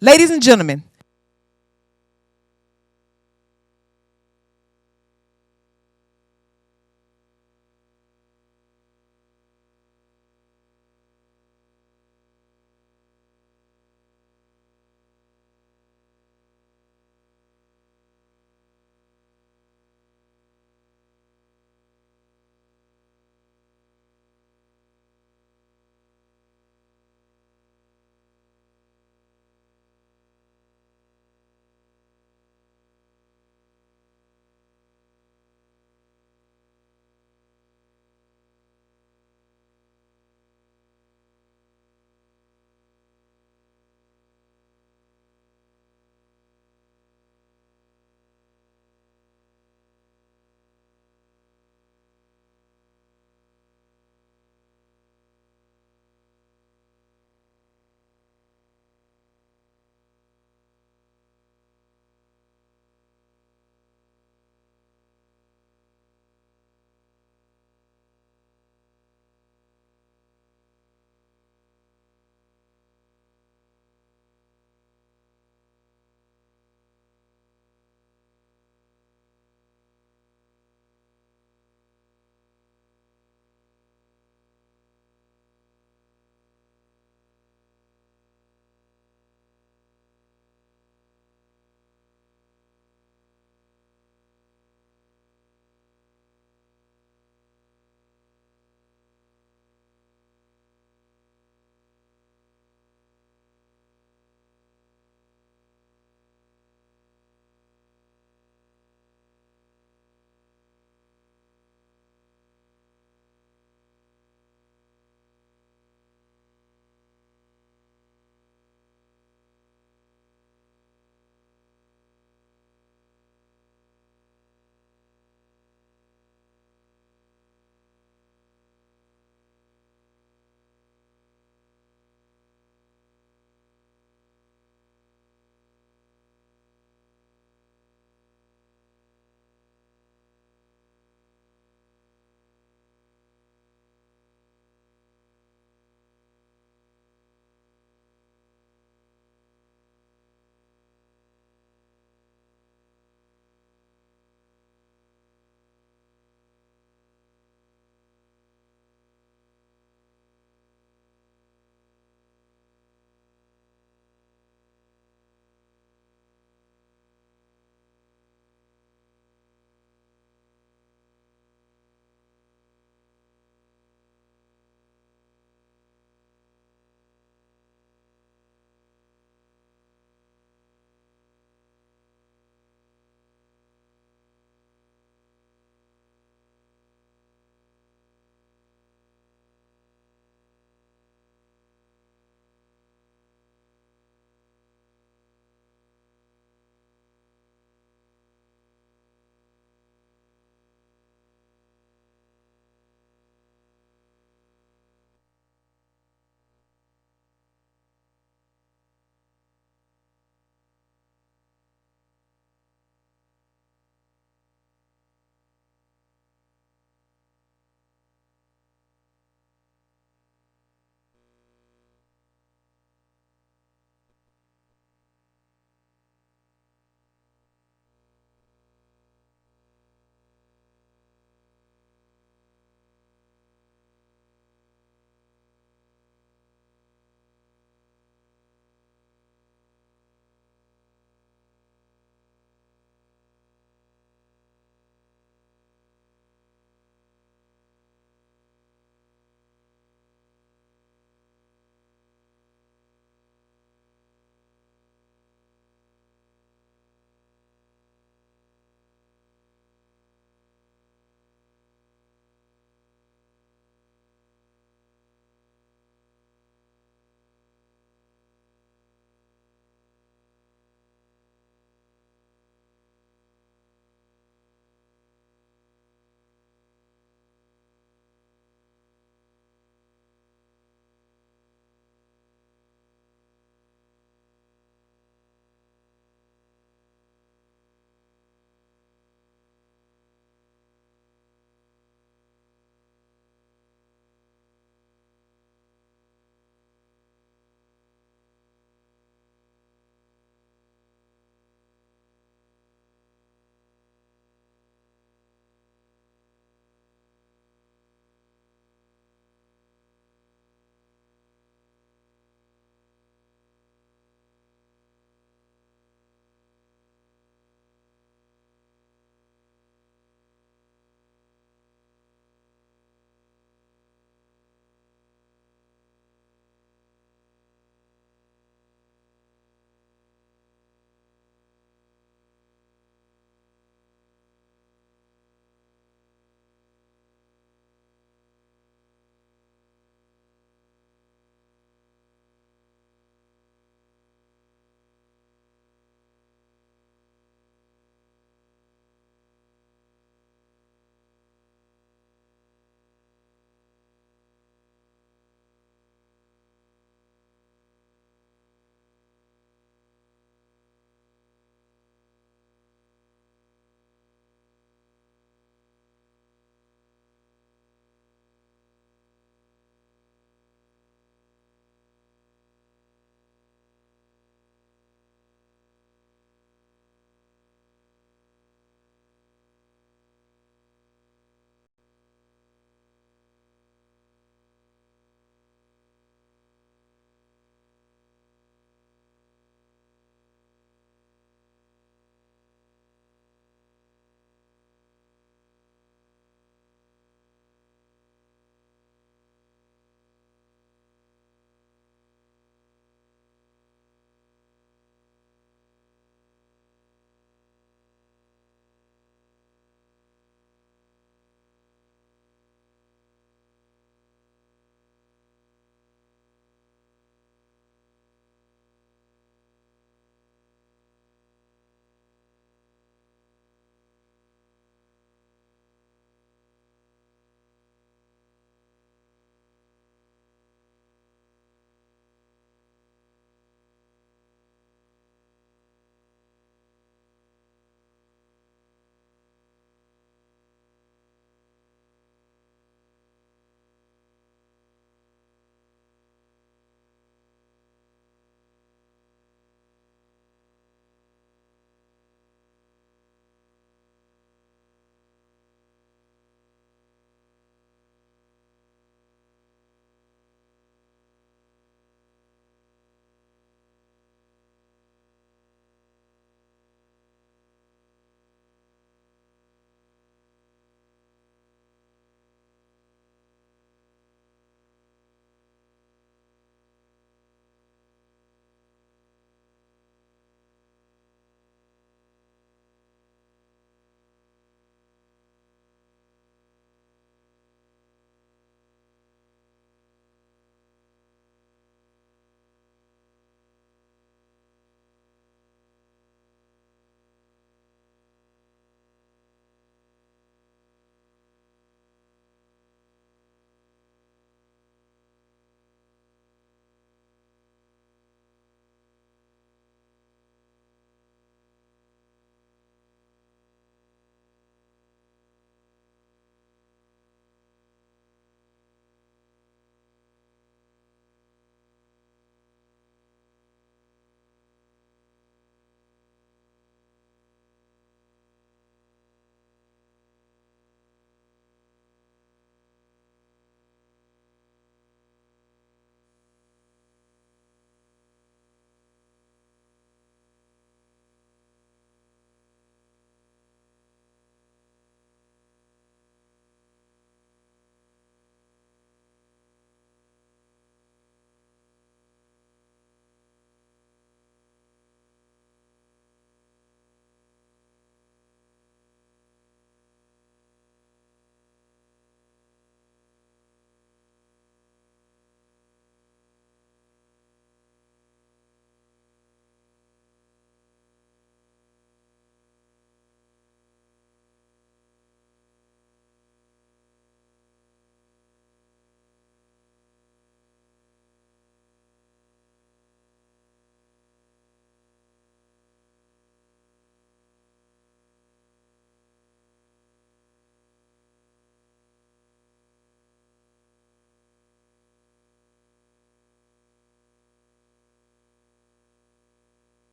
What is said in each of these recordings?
Ladies and gentlemen,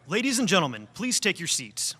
Ladies and gentlemen, please take your seats.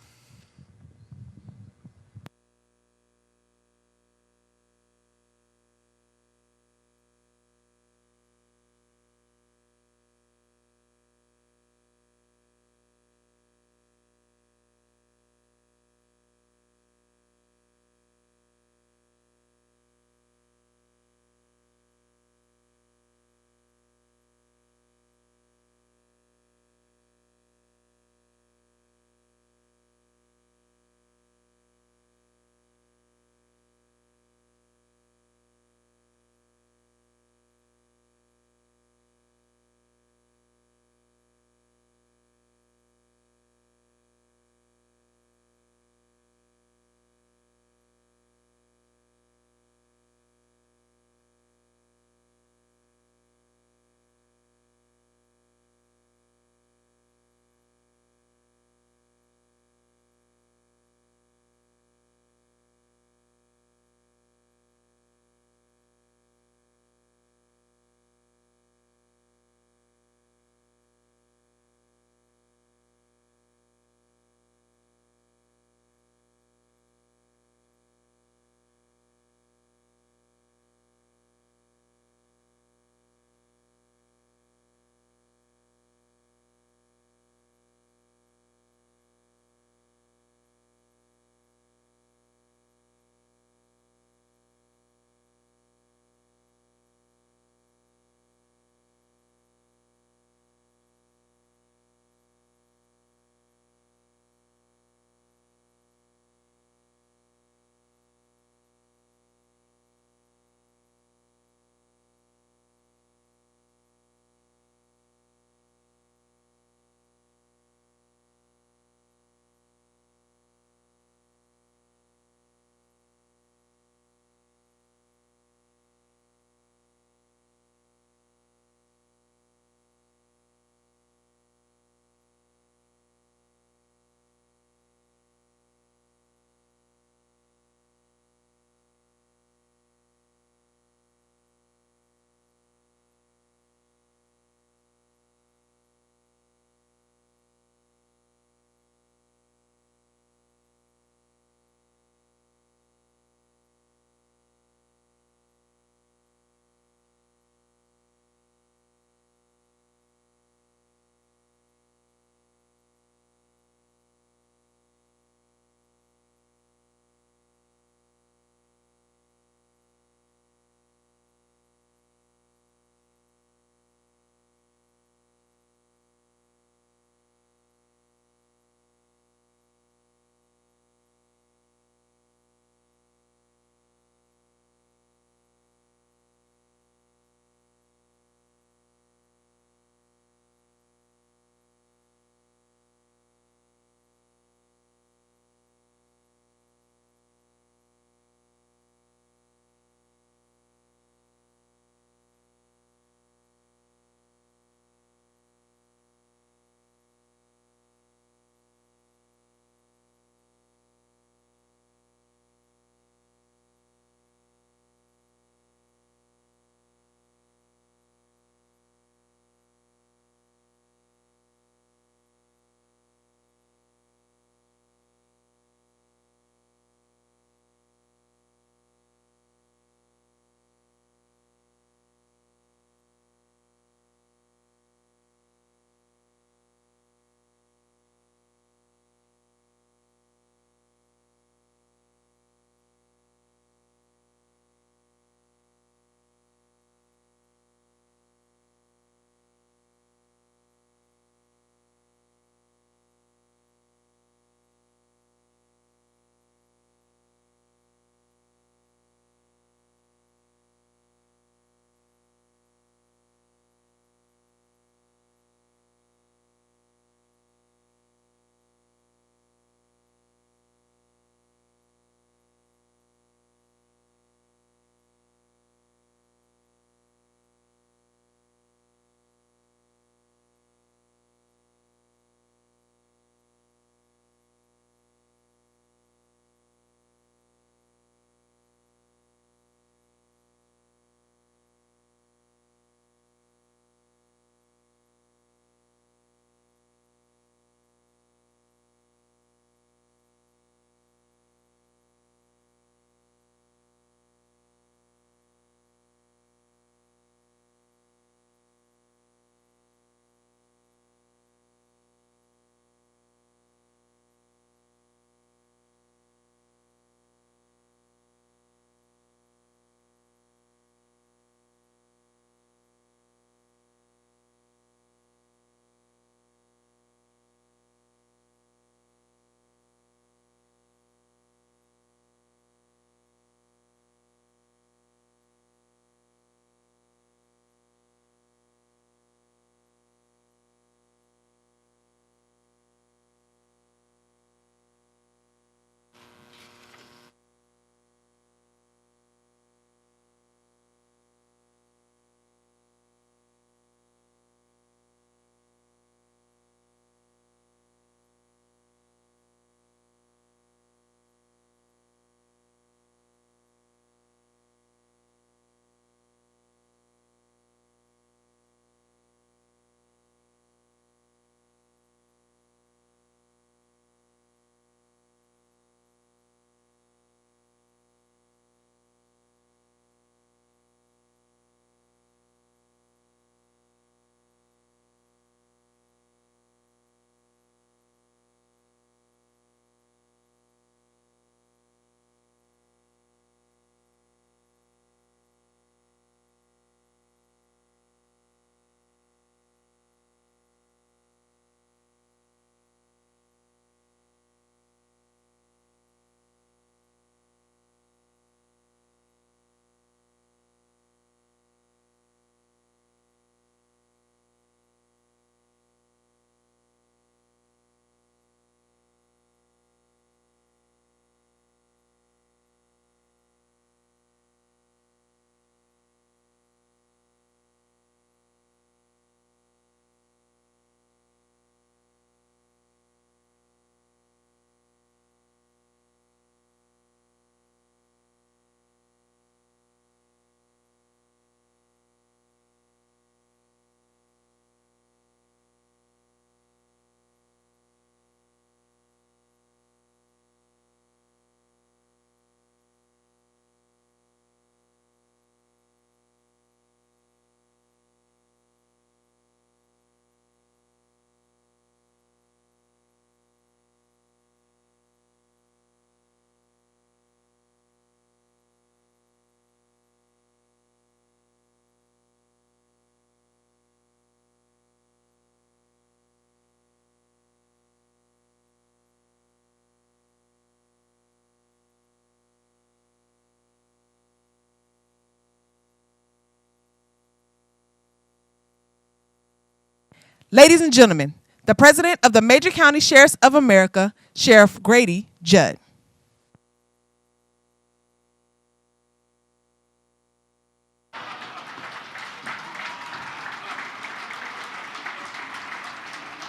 Ladies and gentlemen, the President of the Major County Sheriffs of America, Sheriff Grady Judd.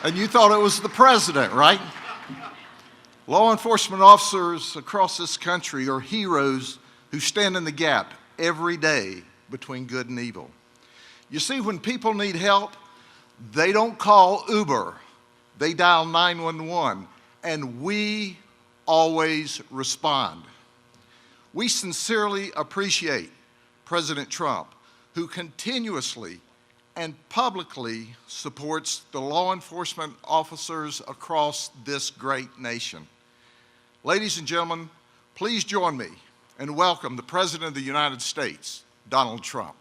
And you thought it was the president, right? Law enforcement officers across this country are heroes who stand in the gap every day between good and evil. You see, when people need help, they don't call Uber, they dial 911, and we always respond. We sincerely appreciate President Trump, who continuously and publicly supports the law enforcement officers across this great nation. Ladies and gentlemen, please join me and welcome the President of the United States, Donald Trump.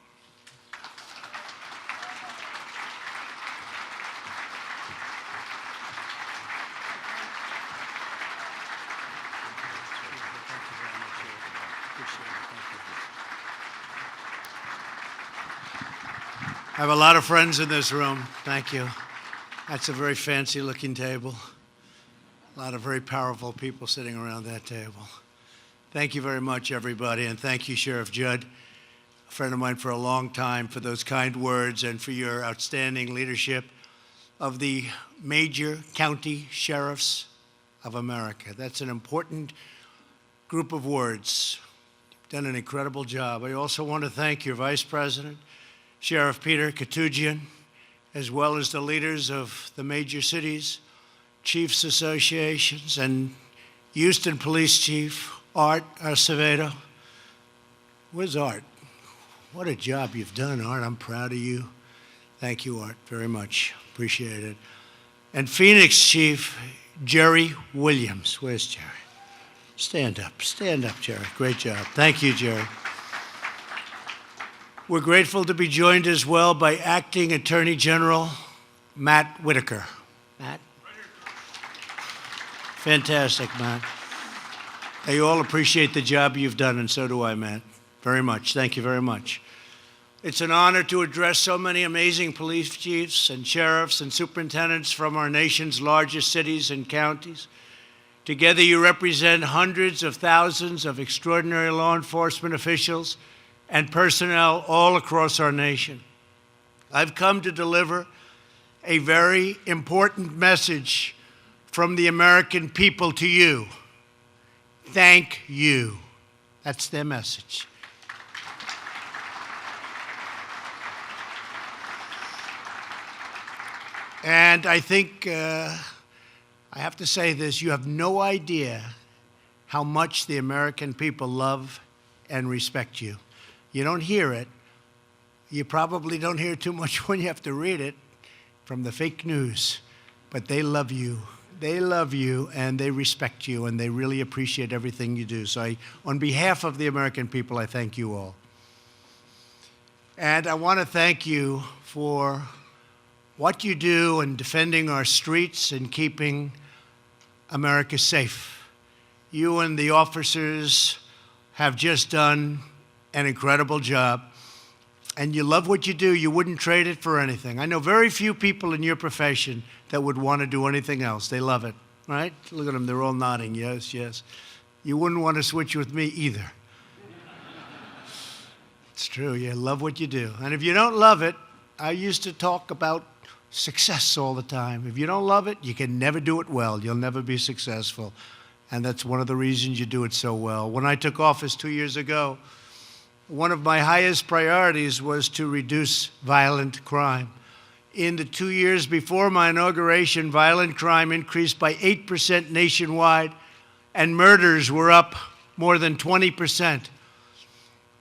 I have a lot of friends in this room. Thank you. That's a very fancy looking table. A lot of very powerful people sitting around that table. Thank you very much, everybody, and thank you, Sheriff Judd, a friend of mine for a long time, for those kind words and for your outstanding leadership of the major county sheriffs of America. That's an important group of words. You've done an incredible job. I also want to thank your Vice President, Sheriff Peter Katujian, as well as the leaders of the major cities, chiefs associations, and Houston Police Chief Art Acevedo. Where's Art? What a job you've done, Art. I'm proud of you. Thank you, Art, very much. Appreciate it. And Phoenix Chief Jerry Williams. Where's Jerry? Stand up, Jerry. Great job. Thank you, Jerry. We're grateful to be joined as well by Acting Attorney General Matt Whitaker. Matt? Fantastic, Matt. They all appreciate the job you've done, and so do I, Matt. Very much. Thank you very much. It's an honor to address so many amazing police chiefs and sheriffs and superintendents from our nation's largest cities and counties. Together, you represent hundreds of thousands of extraordinary law enforcement officials and personnel all across our nation. I've come to deliver a very important message from the American people to you. Thank you. That's their message. And I think I have to say this, you have no idea how much the American people love and respect you. You don't hear it. You probably don't hear too much when you have to read it from the fake news, but they love you. They love you, and they respect you, and they really appreciate everything you do. So on behalf of the American people, I thank you all. And I want to thank you for what you do in defending our streets and keeping America safe. You and the officers have just done an incredible job, and you love what you do. You wouldn't trade it for anything. I know very few people in your profession that would want to do anything else. They love it, right? Look at them, they're all nodding, yes, yes. You wouldn't want to switch with me either. It's true, you love what you do. And if you don't love it, I used to talk about success all the time. If you don't love it, you can never do it well. You'll never be successful. And that's one of the reasons you do it so well. When I took office 2 years ago, one of my highest priorities was to reduce violent crime. In the 2 years before my inauguration, violent crime increased by 8% nationwide, and murders were up more than 20%.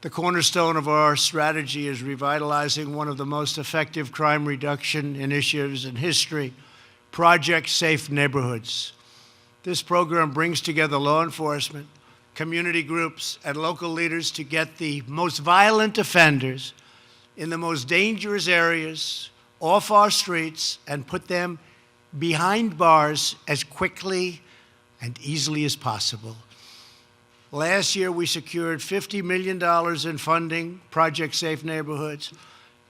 The cornerstone of our strategy is revitalizing one of the most effective crime reduction initiatives in history, Project Safe Neighborhoods. This program brings together law enforcement, community groups, and local leaders to get the most violent offenders in the most dangerous areas off our streets and put them behind bars as quickly and easily as possible. Last year, we secured $50 million in funding, Project Safe Neighborhoods,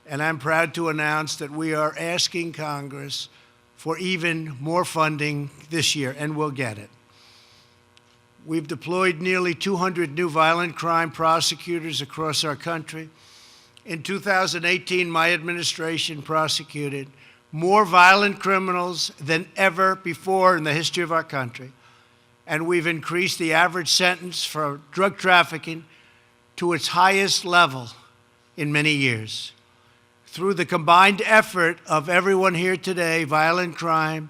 And I'm proud to announce that we are asking Congress for even more funding this year, and we'll get it. We've deployed nearly 200 new violent crime prosecutors across our country. In 2018, my administration prosecuted more violent criminals than ever before in the history of our country. And we've increased the average sentence for drug trafficking to its highest level in many years. Through the combined effort of everyone here today, violent crime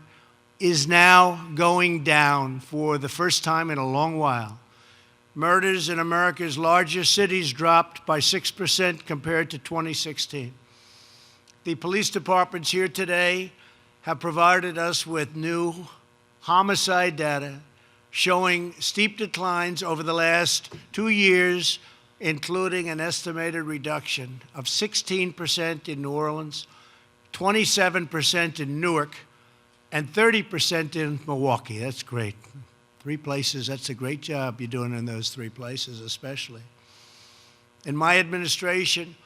is now going down for the first time in a long while. Murders in America's largest cities dropped by 6% compared to 2016. The police departments here today have provided us with new homicide data showing steep declines over the last 2 years, including an estimated reduction of 16% in New Orleans, 27% in Newark, and 30% in Milwaukee. That's great. 3 places, that's a great job you're doing in those 3 places especially. In my administration,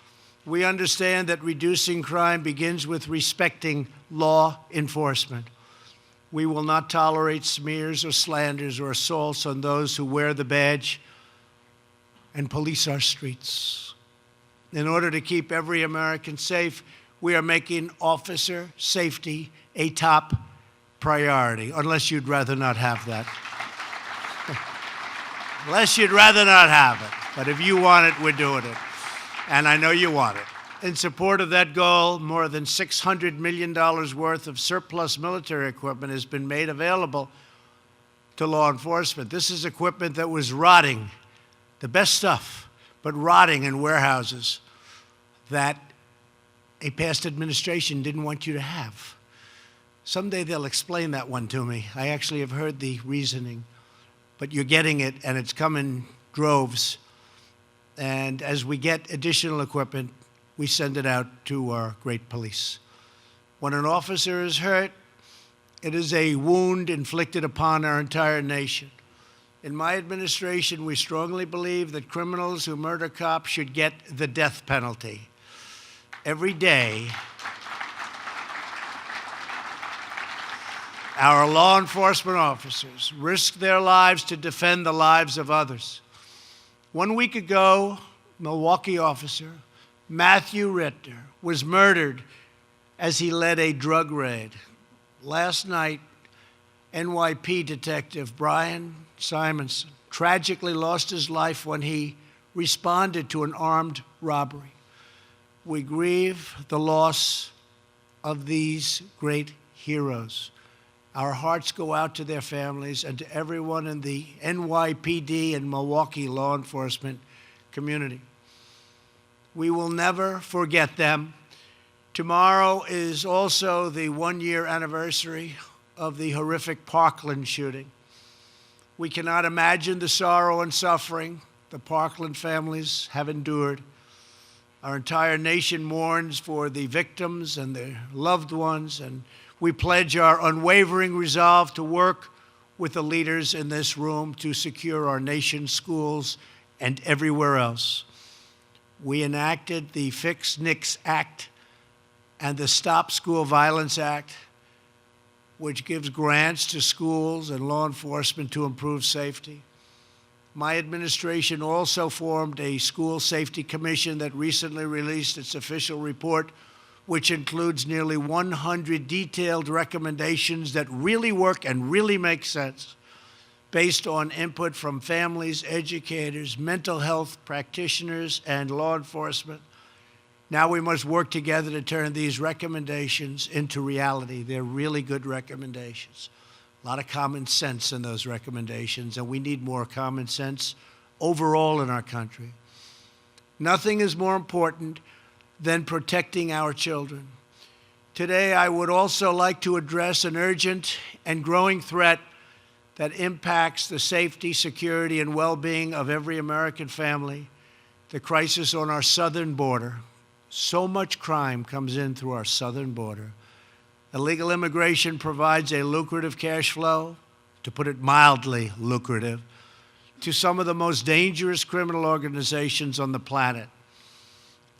we understand that reducing crime begins with respecting law enforcement. We will not tolerate smears or slanders or assaults on those who wear the badge and police our streets. In order to keep every American safe, we are making officer safety a top priority, unless you'd rather not have that. Unless you'd rather not have it. But if you want it, we're doing it. And I know you want it. In support of that goal, more than $600 million worth of surplus military equipment has been made available to law enforcement. This is equipment that was rotting, the best stuff, but rotting in warehouses that a past administration didn't want you to have. Someday they'll explain that one to me. I actually have heard the reasoning. But you're getting it, and it's come in droves. And as we get additional equipment, we send it out to our great police. When an officer is hurt, it is a wound inflicted upon our entire nation. In my administration, we strongly believe that criminals who murder cops should get the death penalty. Every day, our law enforcement officers risk their lives to defend the lives of others. 1 week ago, Milwaukee officer Matthew Ritter was murdered as he led a drug raid. Last night, NYP detective Brian Simonson tragically lost his life when he responded to an armed robbery. We grieve the loss of these great heroes. Our hearts go out to their families and to everyone in the NYPD and Milwaukee law enforcement community. We will never forget them. Tomorrow is also the 1-year anniversary of the horrific Parkland shooting. We cannot imagine the sorrow and suffering the Parkland families have endured. Our entire nation mourns for the victims and their loved ones, and we pledge our unwavering resolve to work with the leaders in this room to secure our nation's schools and everywhere else. We enacted the Fix NICS Act and the Stop School Violence Act, which gives grants to schools and law enforcement to improve safety. My administration also formed a school safety commission that recently released its official report, which includes nearly 100 detailed recommendations that really work and really make sense, based on input from families, educators, mental health practitioners, and law enforcement. Now we must work together to turn these recommendations into reality. They're really good recommendations. A lot of common sense in those recommendations, and we need more common sense overall in our country. Nothing is more important than protecting our children. Today, I would also like to address an urgent and growing threat that impacts the safety, security, and well-being of every American family, the crisis on our southern border. So much crime comes in through our southern border. Illegal immigration provides a lucrative cash flow, to put it mildly lucrative, to some of the most dangerous criminal organizations on the planet.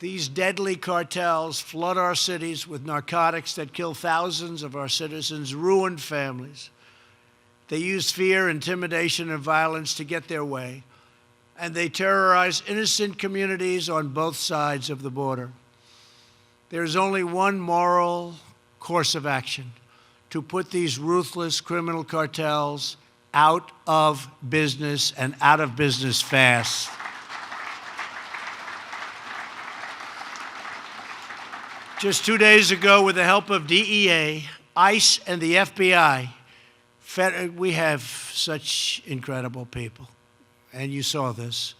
These deadly cartels flood our cities with narcotics that kill thousands of our citizens, ruin families. They use fear, intimidation, and violence to get their way, and they terrorize innocent communities on both sides of the border. There's only one moral course of action: to put these ruthless criminal cartels out of business, and out of business fast. Just 2 days ago, with the help of DEA, ICE, and the FBI, we have such incredible people, and you saw this.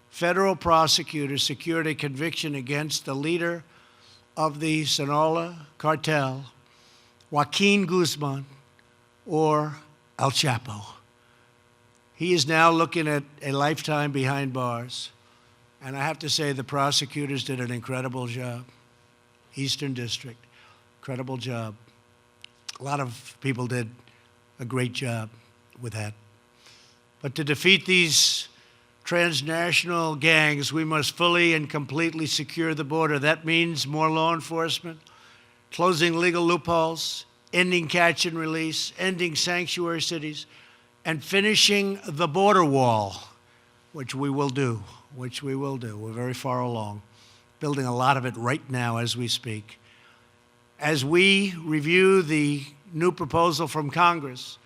Federal prosecutors secured a conviction against the leader of the Sinaloa cartel, Joaquin Guzman, or El Chapo. He is now looking at a lifetime behind bars, and I have to say the prosecutors did an incredible job. Eastern District, incredible job. A lot of people did a great job with that. But to defeat these transnational gangs, we must fully and completely secure the border. That means more law enforcement, closing legal loopholes, ending catch and release, ending sanctuary cities, and finishing the border wall, which we will do, We're very far along, building a lot of it right now as we speak. As we review the new proposal from Congress,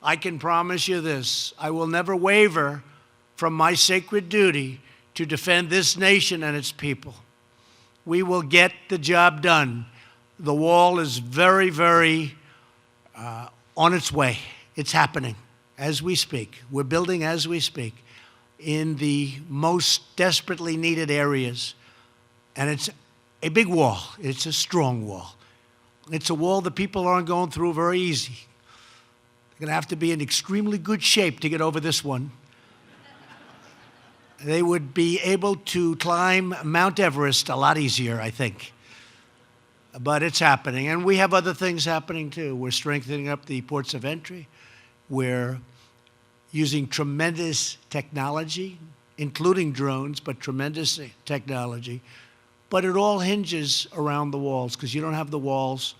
I can promise you this: I will never waver from my sacred duty to defend this nation and its people. We will get the job done. The wall is very, very on its way. It's happening as we speak. We're building as we speak in the most desperately needed areas. And it's a big wall. It's a strong wall. It's a wall that people aren't going through very easy. They're going to have to be in extremely good shape to get over this one. They would be able to climb Mount Everest a lot easier, I think. But it's happening. And we have other things happening, too. We're strengthening up the ports of entry. We're using tremendous technology, including drones, but tremendous technology. But it all hinges around the walls, because you don't have the walls,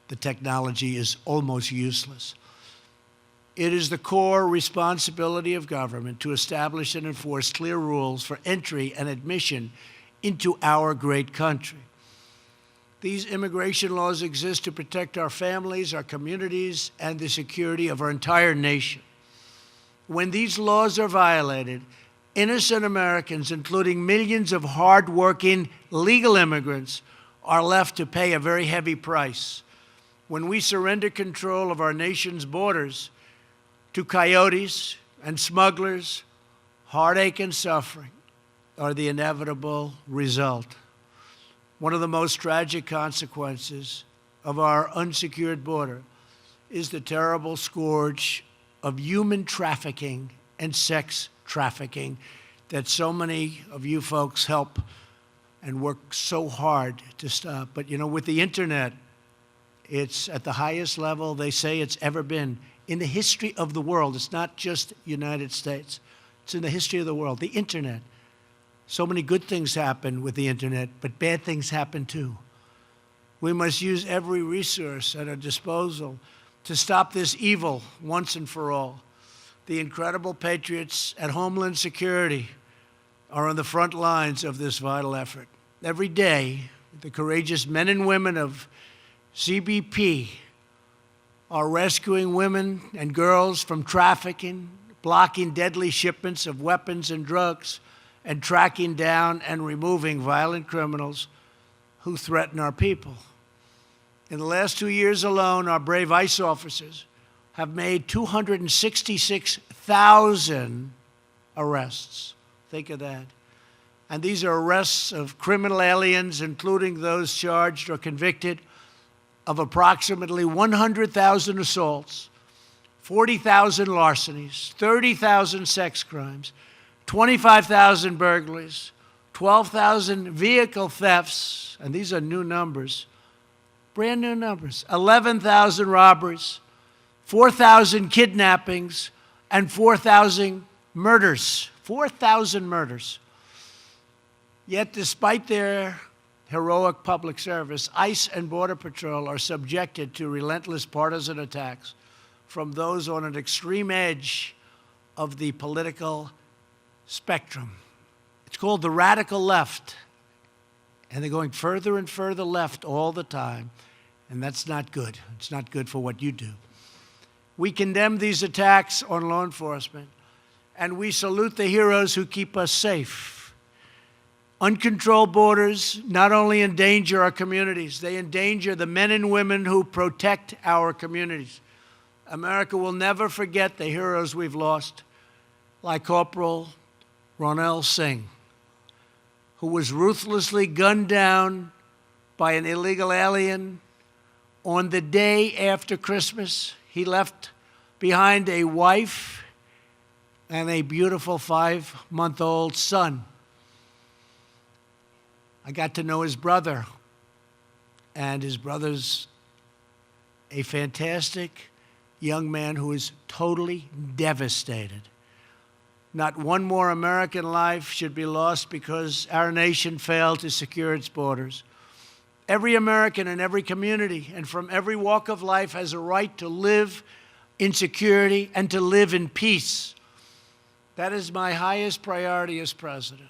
the technology is almost useless. It is the core responsibility of government to establish and enforce clear rules for entry and admission into our great country. These immigration laws exist to protect our families, our communities, and the security of our entire nation. When these laws are violated, innocent Americans, including millions of hard-working legal immigrants, are left to pay a very heavy price. When we surrender control of our nation's borders to coyotes and smugglers, heartache and suffering are the inevitable result. One of the most tragic consequences of our unsecured border is the terrible scourge of human trafficking and sex trafficking that so many of you folks help and work so hard to stop. But you know, with the internet, it's at the highest level they say it's ever been in the history of the world. It's not just United States. It's in the history of the world, the internet. So many good things happen with the internet, but bad things happen too. We must use every resource at our disposal to stop this evil once and for all. The incredible patriots at Homeland Security are on the front lines of this vital effort. Every day, the courageous men and women of CBP are rescuing women and girls from trafficking, blocking deadly shipments of weapons and drugs, and tracking down and removing violent criminals who threaten our people. In the last 2 years alone, our brave ICE officers have made 266,000 arrests. Think of that. And these are arrests of criminal aliens, including those charged or convicted of approximately 100,000 assaults, 40,000 larcenies, 30,000 sex crimes, 25,000 burglaries, 12,000 vehicle thefts, and these are new numbers, brand new numbers, 11,000 robberies, 4,000 kidnappings, and 4,000 murders. 4,000 murders. Yet, despite their heroic public service, ICE and Border Patrol are subjected to relentless partisan attacks from those on an extreme edge of the political spectrum. It's called the radical left, and they're going further and further left all the time, and that's not good. It's not good for what you do. We condemn these attacks on law enforcement, and we salute the heroes who keep us safe. Uncontrolled borders not only endanger our communities, they endanger the men and women who protect our communities. America will never forget the heroes we've lost, like Corporal Ronell Singh, who was ruthlessly gunned down by an illegal alien on the day after Christmas. He left behind a wife and a beautiful 5-month-old son. I got to know his brother, and his brother's a fantastic young man who is totally devastated. Not one more American life should be lost because our nation failed to secure its borders. Every American in every community and from every walk of life has a right to live in security and to live in peace. That is my highest priority as president.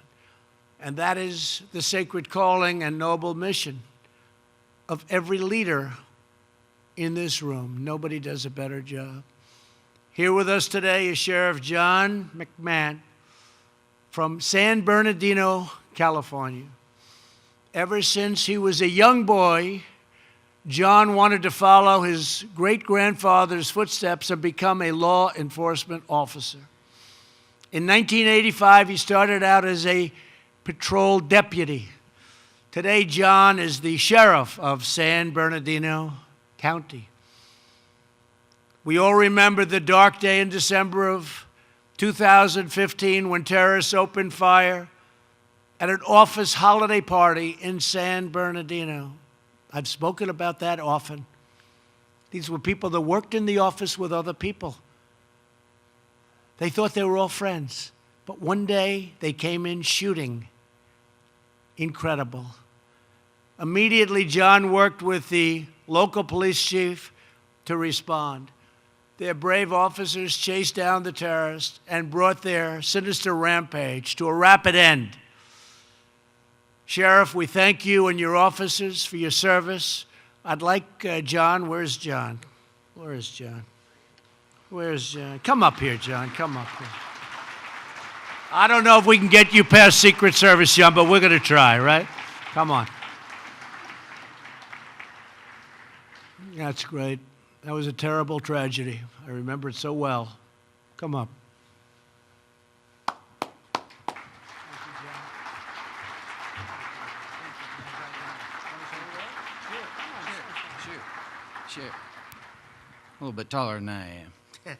And that is the sacred calling and noble mission of every leader in this room. Nobody does a better job. Here with us today is Sheriff John McMahon from San Bernardino, California. Ever since he was a young boy, John wanted to follow his great-grandfather's footsteps and become a law enforcement officer. In 1985, he started out as a patrol deputy. Today, John is the sheriff of San Bernardino County. We all remember the dark day in December of 2015 when terrorists opened fire at an office holiday party in San Bernardino. I've spoken about that often. These were people that worked in the office with other people. They thought they were all friends, but one day they came in shooting. Incredible. Immediately, John worked with the local police chief to respond. Their brave officers chased down the terrorists and brought their sinister rampage to a rapid end. Sheriff, we thank you and your officers for your service. I'd like John. Where's John? Where is John? Where's John? Come up here, John. Come up here. I don't know if we can get you past Secret Service, John, but we're going to try, right? Come on. That's great. That was a terrible tragedy. I remember it so well. Come up. Sure. A little bit taller than I am.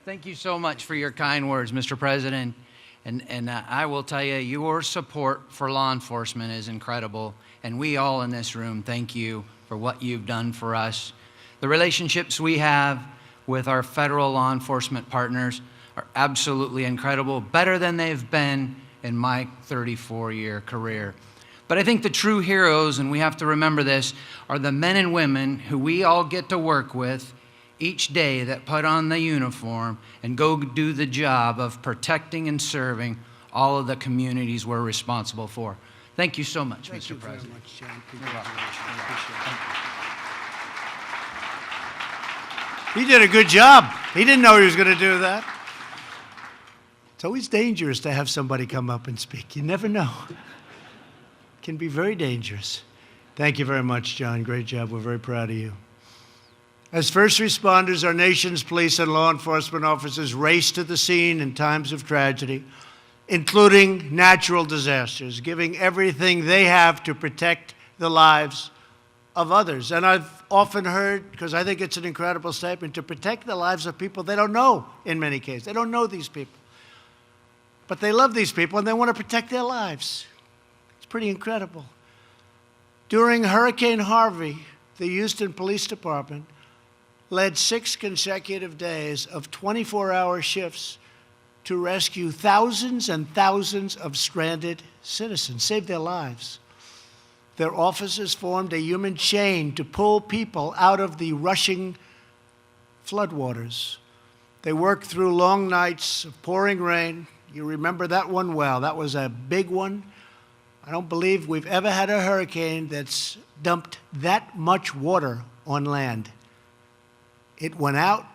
Thank you so much for your kind words, Mr. President. And I will tell you, your support for law enforcement is incredible. And we all in this room thank you for what you've done for us. The relationships we have with our federal law enforcement partners are absolutely incredible, better than they've been in my 34-year career. But I think the true heroes, and we have to remember this, are the men and women who we all get to work with each day that put on the uniform and go do the job of protecting and serving all of the communities we're responsible for. Thank you so much, Mr. President. Thank you very much, John. Congratulations. I appreciate it. He did a good job. He didn't know he was going to do that. It's always dangerous to have somebody come up and speak. You never know. It can be very dangerous. Thank you very much, John. Great job. We're very proud of you. As first responders, our nation's police and law enforcement officers race to the scene in times of tragedy, including natural disasters, giving everything they have to protect the lives of others. And I've often heard, because I think it's an incredible statement, to protect the lives of people they don't know in many cases. They don't know these people. But they love these people and they want to protect their lives. It's pretty incredible. During Hurricane Harvey, the Houston Police Department led 6 consecutive days of 24-hour shifts to rescue thousands and thousands of stranded citizens, save their lives. their officers formed a human chain to pull people out of the rushing floodwaters. They worked through long nights of pouring rain. You remember that one well. That was a big one. I don't believe we've ever had a hurricane that's dumped that much water on land. It went out,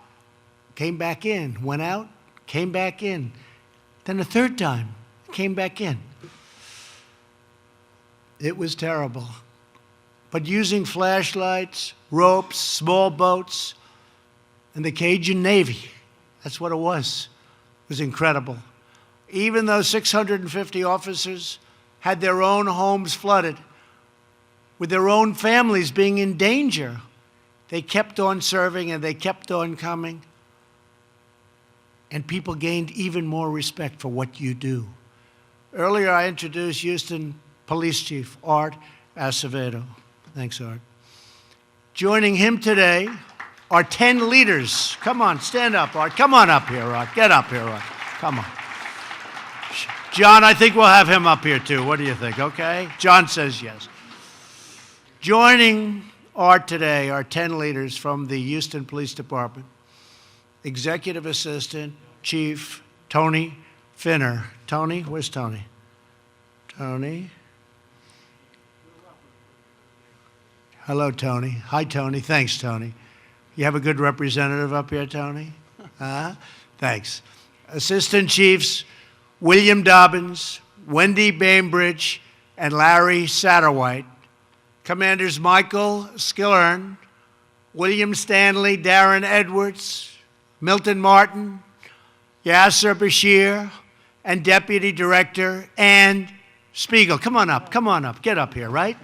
came back in, went out, came back in. Then a third time, came back in. It was terrible. But using flashlights, ropes, small boats, and the Cajun Navy, that's what it was incredible. Even though 650 officers had their own homes flooded, with their own families being in danger, they kept on serving and they kept on coming. And people gained even more respect for what you do. Earlier, I introduced Houston Police Chief Art Acevedo. Thanks, Art. Joining him today are 10 leaders. Come on, stand up, Art. Come on up here, Art. Get up here, Art. Come on. John, I think we'll have him up here, too. What do you think, okay? John says yes. Joining Art today are 10 leaders from the Houston Police Department. Executive Assistant Chief Tony Finner. Tony, where's Tony? Tony. Hello, Tony. Hi, Tony. Thanks, Tony. You have a good representative up here, Tony? Thanks. Assistant Chiefs William Dobbins, Wendy Bainbridge, and Larry Satterwhite. Commanders Michael Skillern, William Stanley, Darren Edwards, Milton Martin, Yasser Bashir, and Deputy Director Ann Spiegel. Come on up, get up here, right?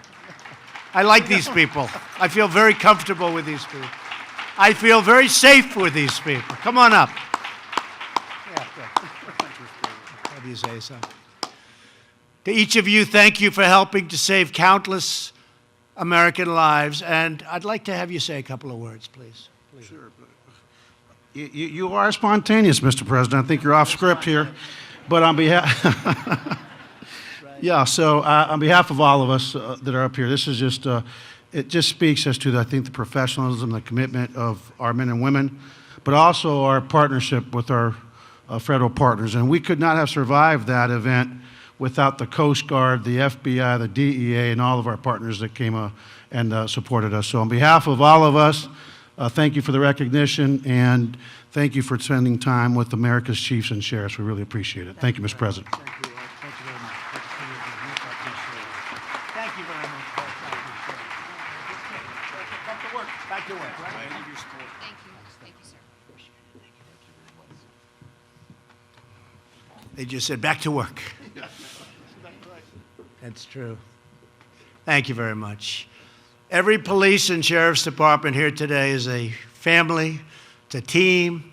I like these people. I feel very comfortable with these people. I feel very safe with these people. Come on up. Yeah, what do you say, son? To each of you, thank you for helping to save countless American lives, and I'd like to have you say a couple of words, please. Sure. You are spontaneous, Mr. President. I think you're off script here, but on behalf, yeah. So on behalf of all of us that are up here, this is just it just speaks as to I think the professionalism, the commitment of our men and women, but also our partnership with our federal partners. And we could not have survived that event without the Coast Guard, the FBI, the DEA, and all of our partners that came and supported us. So on behalf of all of us, thank you for the recognition, and thank you for spending time with America's chiefs and sheriffs. We really appreciate it. Thank you, Mr. President. Thank you. Thank you very much. Thank you very much. Back to work. Back to work. Right? Thank you. Thank you, sir. They just said, back to work. That's true. Thank you very much. Every police and sheriff's department here today is a family, it's a team.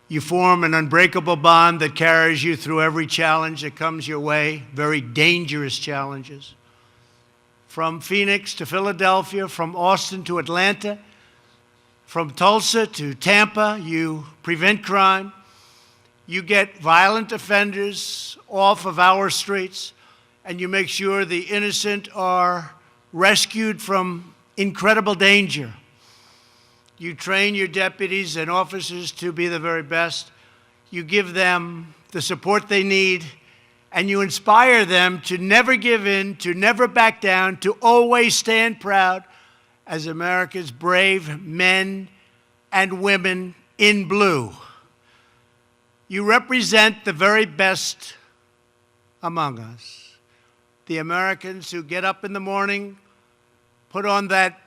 You form an unbreakable bond that carries you through every challenge that comes your way, very dangerous challenges. From Phoenix to Philadelphia, from Austin to Atlanta, from Tulsa to Tampa, you prevent crime. You get violent offenders off of our streets, and you make sure the innocent are rescued from incredible danger. You train your deputies and officers to be the very best. You give them the support they need, and you inspire them to never give in, to never back down, to always stand proud as America's brave men and women in blue. You represent the very best among us. The Americans who get up in the morning, put on that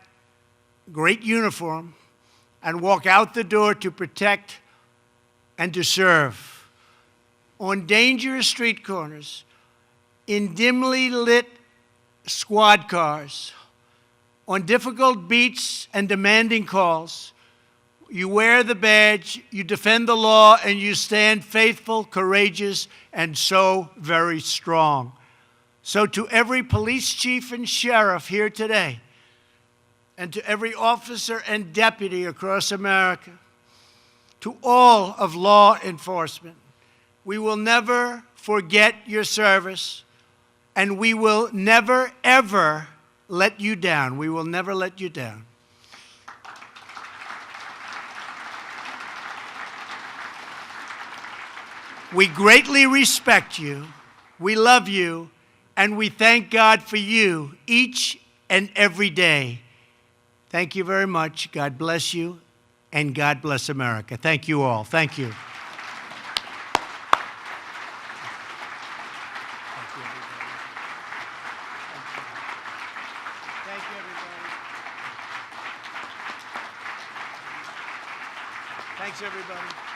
great uniform, and walk out the door to protect and to serve. On dangerous street corners, in dimly lit squad cars, on difficult beats and demanding calls, you wear the badge, you defend the law, and you stand faithful, courageous, and so very strong. So to every police chief and sheriff here today, and to every officer and deputy across America, to all of law enforcement, we will never forget your service, and we will never, ever let you down. We will never let you down. We greatly respect you, we love you, and we thank God for you each and every day. Thank you very much. God bless you, and God bless America. Thank you all. Thank you. Thank you, everybody. Thanks, everybody.